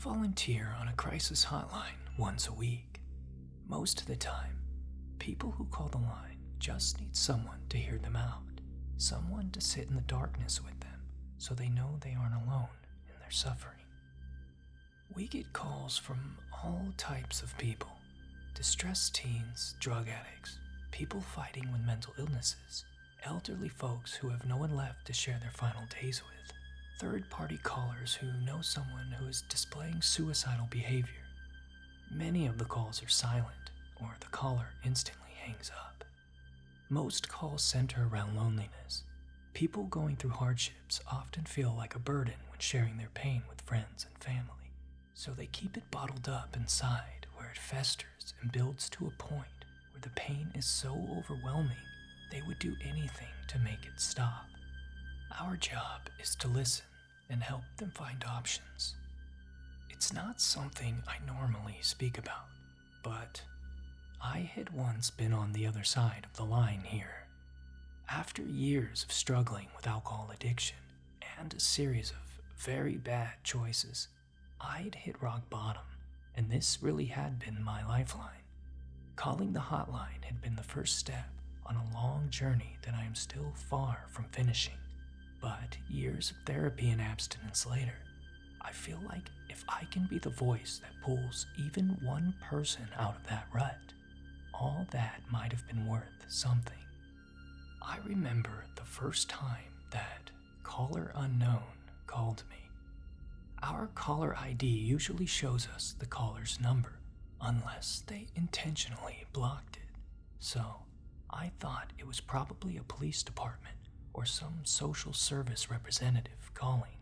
volunteer on a crisis hotline once a week. Most of the time, people who call the line just need someone to hear them out, someone to sit in the darkness with them so they know they aren't alone in their suffering. We get calls from all types of people: distressed teens, drug addicts, people fighting with mental illnesses, elderly folks who have no one left to share their final days with, third-party callers who know someone who is displaying suicidal behavior. Many of the calls are silent, or the caller instantly hangs up. Most calls center around loneliness. People going through hardships often feel like a burden when sharing their pain with friends and family, so they keep it bottled up inside where it festers and builds to a point where the pain is so overwhelming they would do anything to make it stop. Our job is to listen and help them find options. It's not something I normally speak about, but I had once been on the other side of the line here. After years of struggling with alcohol addiction and a series of very bad choices, I'd hit rock bottom, and this really had been my lifeline. Calling the hotline had been the first step on a long journey that I am still far from finishing. But years of therapy and abstinence later, I feel like if I can be the voice that pulls even one person out of that rut, all that might have been worth something. I remember the first time that caller unknown called me. Our caller ID usually shows us the caller's number, unless they intentionally blocked it. So I thought it was probably a police department or some social service representative calling.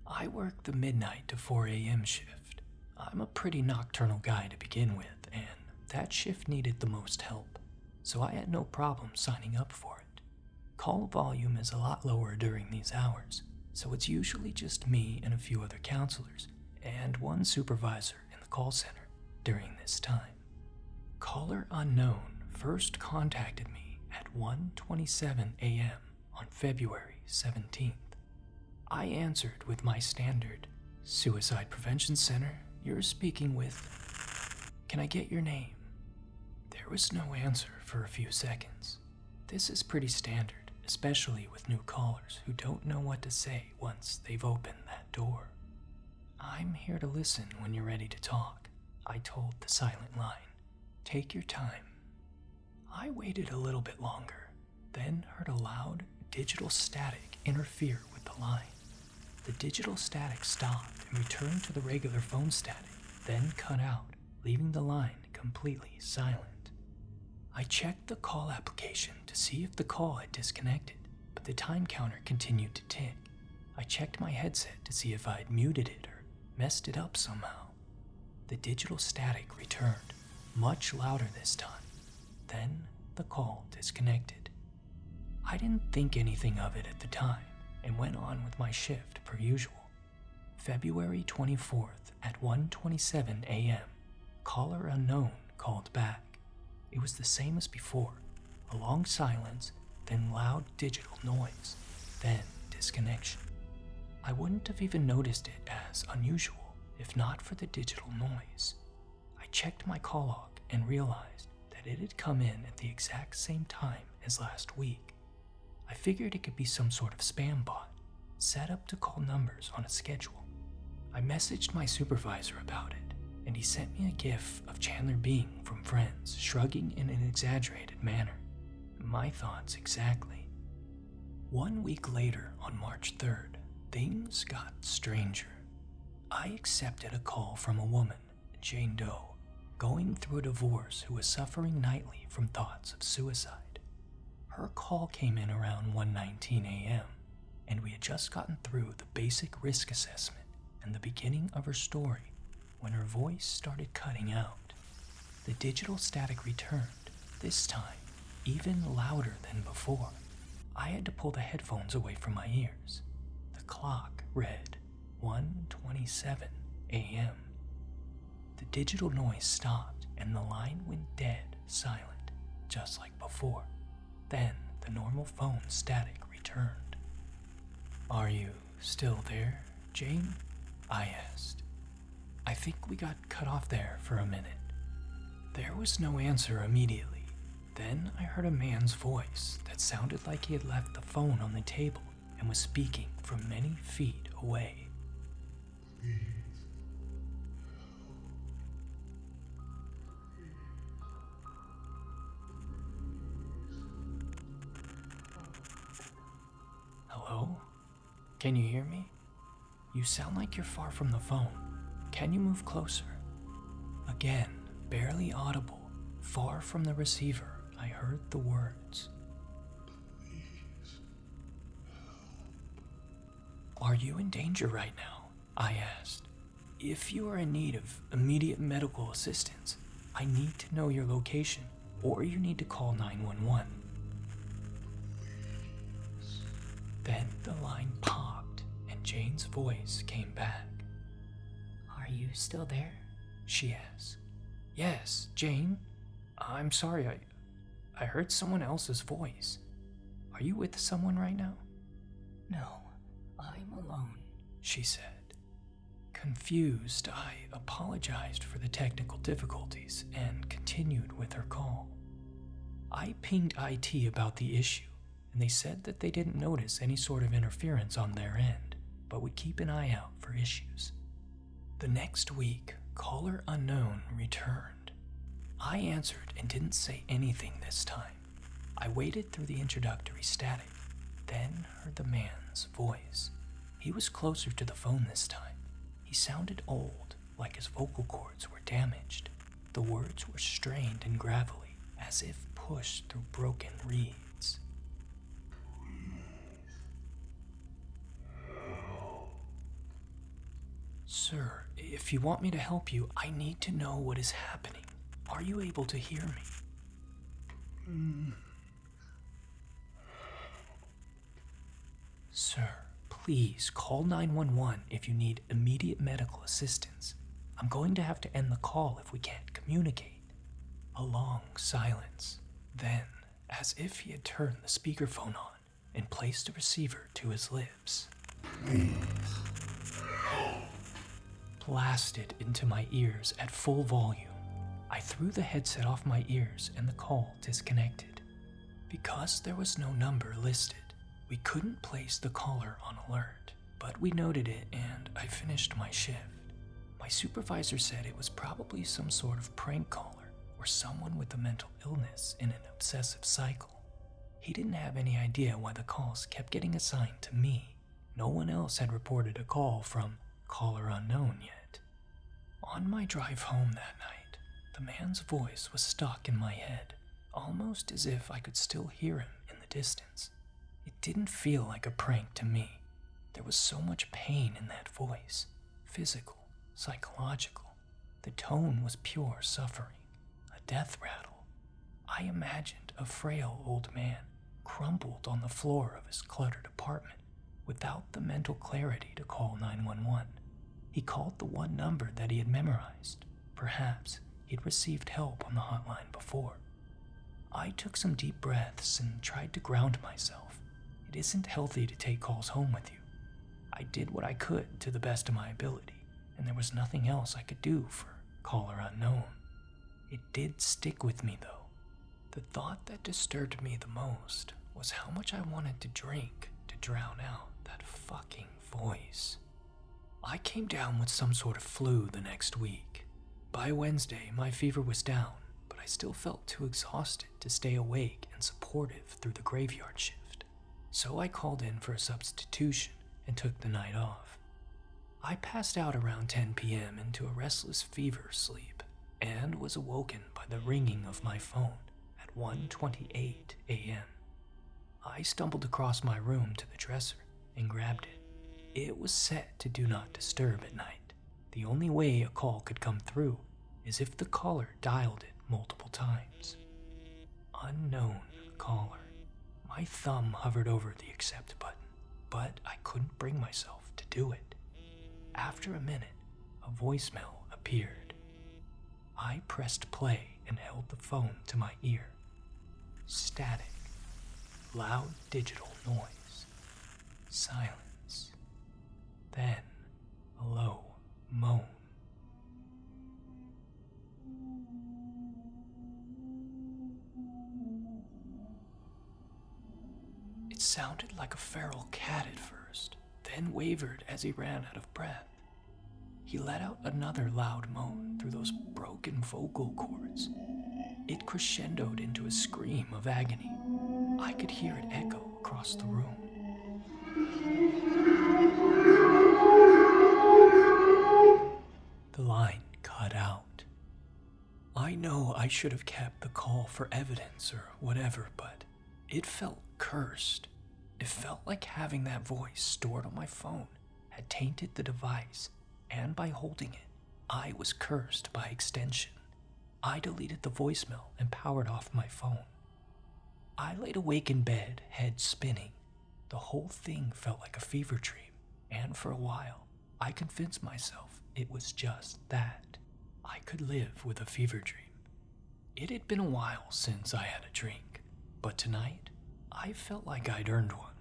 I work the midnight to 4 a.m. shift. I'm a pretty nocturnal guy to begin with, and that shift needed the most help, so I had no problem signing up for it. Call volume is a lot lower during these hours, so it's usually just me and a few other counselors, and one supervisor in the call center during this time. Caller unknown first contacted me at 1:27 a.m. on February 17th. I answered with my standard, "Suicide Prevention Center, you're speaking with... Can I get your name?" There was no answer for a few seconds. This is pretty standard, especially with new callers who don't know what to say once they've opened that door. "I'm here to listen when you're ready to talk," I told the silent line. "Take your time." I waited a little bit longer, then heard a loud digital static interfere with the line. The digital static stopped and returned to the regular phone static, then cut out, leaving the line completely silent. I checked the call application to see if the call had disconnected, but the time counter continued to tick. I checked my headset to see if I had muted it or messed it up somehow. The digital static returned, much louder this time. Then the call disconnected. I didn't think anything of it at the time and went on with my shift per usual. February 24th at 1:27 a.m., caller unknown called back. It was the same as before, a long silence, then loud digital noise, then disconnection. I wouldn't have even noticed it as unusual if not for the digital noise. I checked my call log and realized that it had come in at the exact same time as last week. I figured it could be some sort of spam bot, set up to call numbers on a schedule. I messaged my supervisor about it, and he sent me a gif of Chandler Bing from Friends shrugging in an exaggerated manner. My thoughts exactly. 1 week later, on March 3rd, things got stranger. I accepted a call from a woman, Jane Doe, going through a divorce who was suffering nightly from thoughts of suicide. Her call came in around 1:19 a.m., and we had just gotten through the basic risk assessment and the beginning of her story when her voice started cutting out. The digital static returned, this time even louder than before. I had to pull the headphones away from my ears. The clock read 1:27 a.m. The digital noise stopped and the line went dead silent, just like before. Then the normal phone static returned. "Are you still there, Jane?" I asked. I think we got cut off there for a minute. There was no answer immediately. Then I heard a man's voice that sounded like he had left the phone on the table and was speaking from many feet away. Hello? Can you hear me? You sound like you're far from the phone. Can you move closer? Again, barely audible, far from the receiver, I heard the words. Please help. Are you in danger right now? I asked. If you are in need of immediate medical assistance, I need to know your location, or you need to call 911. Please. Then the line popped, and Jane's voice came back. Are you still there? She asked. Yes, Jane. I'm sorry, I heard someone else's voice. Are you with someone right now? No, I'm alone, she said. Confused, I apologized for the technical difficulties and continued with her call. I pinged IT about the issue, and they said that they didn't notice any sort of interference on their end, but would keep an eye out for issues. The next week, caller unknown returned. I answered and didn't say anything this time. I waited through the introductory static, then heard the man's voice. He was closer to the phone this time. He sounded old, like his vocal cords were damaged. The words were strained and gravelly, as if pushed through broken reeds. Sir, if you want me to help you, I need to know what is happening. Are you able to hear me? Sir, please call 911 if you need immediate medical assistance. I'm going to have to end the call if we can't communicate. A long silence. Then, as if he had turned the speakerphone on and placed the receiver to his lips, blasted into my ears at full volume. I threw the headset off my ears and the call disconnected. Because there was no number listed, we couldn't place the caller on alert, but we noted it and I finished my shift. My supervisor said it was probably some sort of prank caller or someone with a mental illness in an obsessive cycle. He didn't have any idea why the calls kept getting assigned to me. No one else had reported a call from caller unknown yet. On my drive home that night, the man's voice was stuck in my head, almost as if I could still hear him in the distance. It didn't feel like a prank to me. There was so much pain in that voice, physical, psychological. The tone was pure suffering, a death rattle. I imagined a frail old man crumpled on the floor of his cluttered apartment without the mental clarity to call 911. He called the one number that he had memorized. Perhaps he'd received help on the hotline before. I took some deep breaths and tried to ground myself. It isn't healthy to take calls home with you. I did what I could to the best of my ability, and there was nothing else I could do for caller unknown. It did stick with me though. The thought that disturbed me the most was how much I wanted to drink to drown out that fucking voice. I came down with some sort of flu the next week. By Wednesday, my fever was down, but I still felt too exhausted to stay awake and supportive through the graveyard shift. So I called in for a substitution and took the night off. I passed out around 10 p.m. into a restless fever sleep and was awoken by the ringing of my phone at 1:28 a.m. I stumbled across my room to the dresser and grabbed it. It was set to do not disturb at night. The only way a call could come through is if the caller dialed it multiple times. Unknown caller. My thumb hovered over the accept button, but I couldn't bring myself to do it. After a minute, a voicemail appeared. I pressed play and held the phone to my ear. Static. Loud digital noise. Silence. Then a low moan. sounded like a feral cat at first, then wavered as he ran out of breath. He let out another loud moan through those broken vocal cords. It crescendoed into a scream of agony. I could hear it echo across the room. The line cut out. I know I should have kept the call for evidence or whatever, but it felt cursed. It felt like having that voice stored on my phone had tainted the device, and by holding it, I was cursed by extension. I deleted the voicemail and powered off my phone. I laid awake in bed, head spinning. The whole thing felt like a fever dream, and for a while, I convinced myself it was just that. I could live with a fever dream. It had been a while since I had a drink, but tonight, I felt like I'd earned one.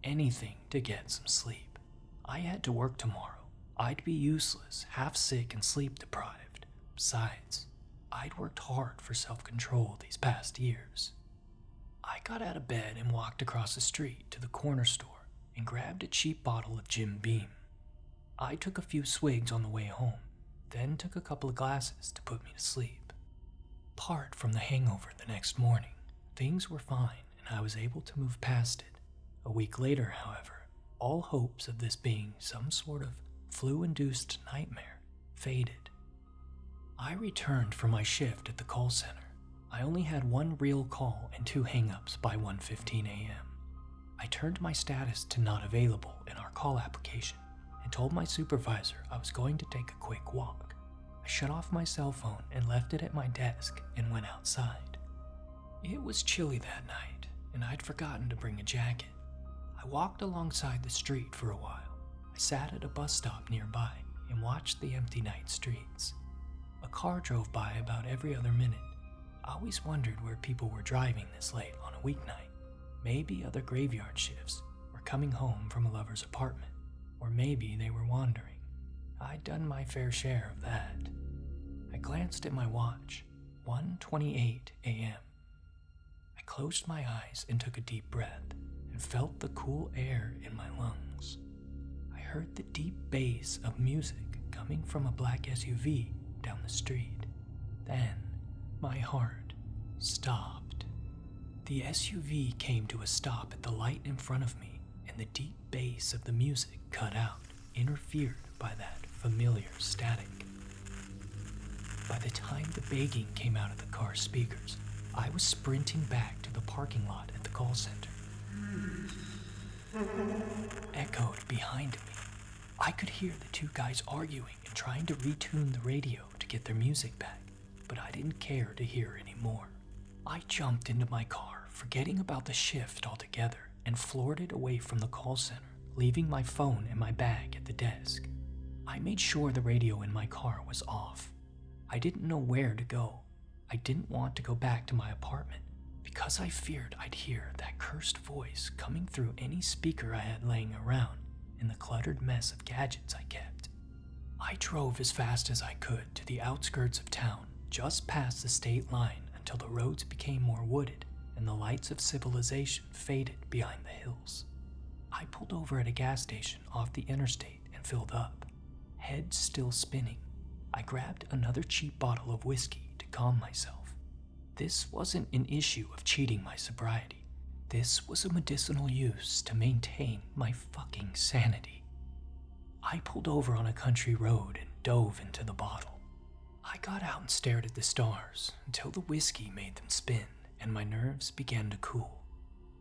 Anything to get some sleep. I had to work tomorrow. I'd be useless, half sick and sleep deprived. Besides, I'd worked hard for self-control these past years. I got out of bed and walked across the street to the corner store and grabbed a cheap bottle of Jim Beam. I took a few swigs on the way home, then took a couple of glasses to put me to sleep. Apart from the hangover the next morning, things were fine and I was able to move past it. A week later, however, all hopes of this being some sort of flu-induced nightmare faded. I returned from my shift at the call center. I only had one real call and 2 hang-ups by 1:15 a.m. I turned my status to not available in our call application and told my supervisor I was going to take a quick walk. I shut off my cell phone and left it at my desk and went outside. It was chilly that night, and I'd forgotten to bring a jacket. I walked alongside the street for a while. I sat at a bus stop nearby and watched the empty night streets. A car drove by about every other minute. I always wondered where people were driving this late on a weeknight. Maybe other graveyard shifts, or coming home from a lover's apartment, or maybe they were wandering. I'd done my fair share of that. I glanced at my watch, 1:28 a.m. I closed my eyes and took a deep breath and felt the cool air in my lungs. I heard the deep bass of music coming from a black SUV down the street. Then, my heart stopped. The SUV came to a stop at the light in front of me, and the deep bass of the music cut out, interfered by that familiar static. By the time the begging came out of the car's speakers, I was sprinting back to the parking lot at the call center. Echoed behind me. I could hear the 2 guys arguing and trying to retune the radio to get their music back, but I didn't care to hear anymore. I jumped into my car, forgetting about the shift altogether, and floored it away from the call center, leaving my phone and my bag at the desk. I made sure the radio in my car was off. I didn't know where to go. I didn't want to go back to my apartment because I feared I'd hear that cursed voice coming through any speaker I had laying around in the cluttered mess of gadgets I kept. I drove as fast as I could to the outskirts of town, just past the state line until the roads became more wooded and the lights of civilization faded behind the hills. I pulled over at a gas station off the interstate and filled up. Head still spinning, I grabbed another cheap bottle of whiskey to calm myself. This wasn't an issue of cheating my sobriety. This was a medicinal use to maintain my fucking sanity. I pulled over on a country road and dove into the bottle. I got out and stared at the stars until the whiskey made them spin and my nerves began to cool.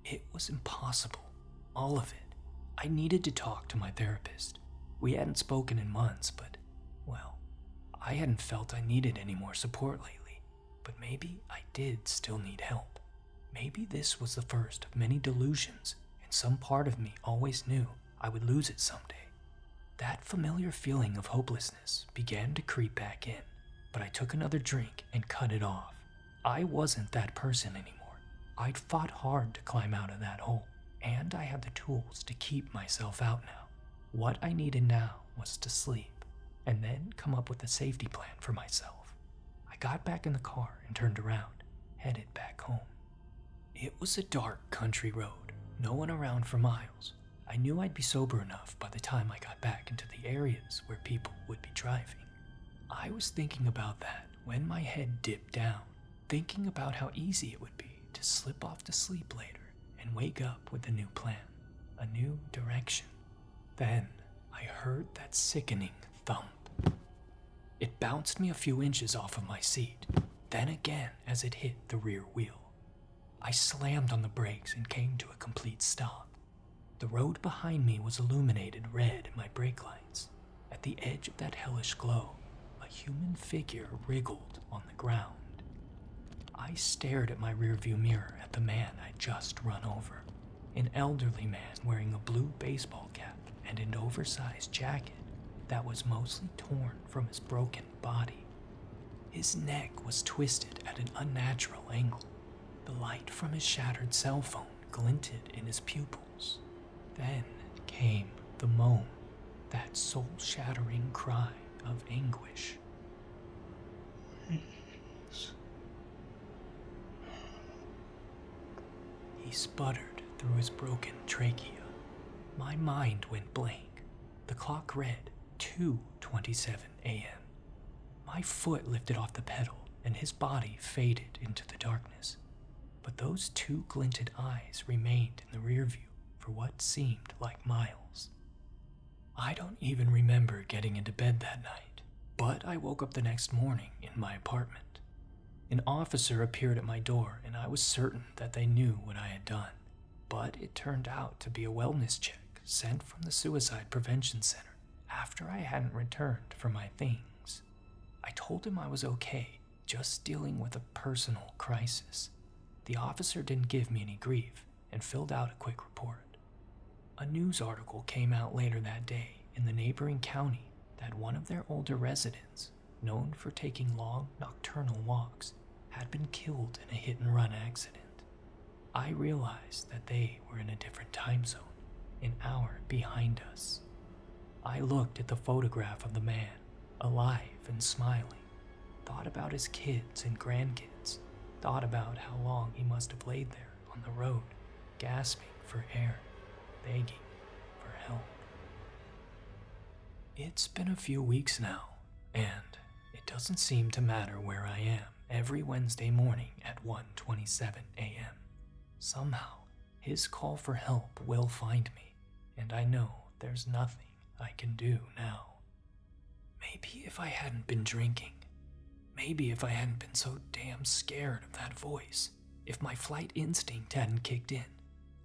It was impossible. All of it. I needed to talk to my therapist. We hadn't spoken in months, but, well, I hadn't felt I needed any more support lately. But maybe I did still need help. Maybe this was the first of many delusions, and some part of me always knew I would lose it someday. That familiar feeling of hopelessness began to creep back in, but I took another drink and cut it off. I wasn't that person anymore. I'd fought hard to climb out of that hole, and I had the tools to keep myself out now. What I needed now was to sleep, and then come up with a safety plan for myself. I got back in the car and turned around, headed back home. It was a dark country road, No one around for miles. I knew I'd be sober enough by the time I got back into the areas where people would be driving. I was thinking about that when my head dipped down, thinking about how easy it would be to slip off to sleep later and wake up with a new plan, a new direction. Then I heard that sickening thump. It bounced me a few inches off of my seat, then again as it hit the rear wheel. I slammed on the brakes and came to a complete stop. The road behind me was illuminated red in my brake lights. At the edge of that hellish glow, a human figure wriggled on the ground. I stared at my rearview mirror at the man I'd just run over, an elderly man wearing a blue baseball cap and an oversized jacket that was mostly torn from his broken body. His neck was twisted at an unnatural angle. The light from his shattered cell phone glinted in his pupils. Then came the moan, that soul-shattering cry of anguish. He sputtered through his broken trachea. My mind went blank. The clock read 2:27 a.m. My foot lifted off the pedal and his body faded into the darkness. But those two glinted eyes remained in the rear view for what seemed like miles. I don't even remember getting into bed that night, but I woke up the next morning in my apartment. An officer appeared at my door and I was certain that they knew what I had done. But it turned out to be a wellness check sent from the Suicide Prevention Center after I hadn't returned for my things. I told him I was okay, just dealing with a personal crisis. The officer didn't give me any grief and filled out a quick report. A news article came out later that day in the neighboring county that one of their older residents, known for taking long nocturnal walks, had been killed in a hit-and-run accident. I realized that they were in a different time zone, an hour behind us. I looked at the photograph of the man, alive and smiling, thought about his kids and grandkids, thought about how long he must have laid there on the road, gasping for air, begging for help. It's been a few weeks now, and it doesn't seem to matter where I am every Wednesday morning at 1:27 a.m. Somehow, his call for help will find me, and I know there's nothing I can do now. Maybe if I hadn't been drinking, maybe if I hadn't been so damn scared of that voice, if my flight instinct hadn't kicked in,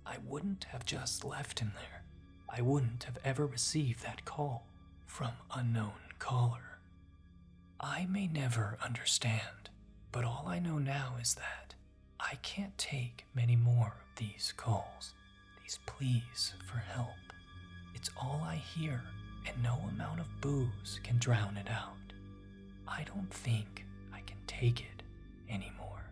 I wouldn't have just left him there. I wouldn't have ever received that call from unknown caller. I may never understand, but all I know now is that I can't take many more of these calls, these pleas for help. It's all I hear, and no amount of booze can drown it out. I don't think I can take it anymore.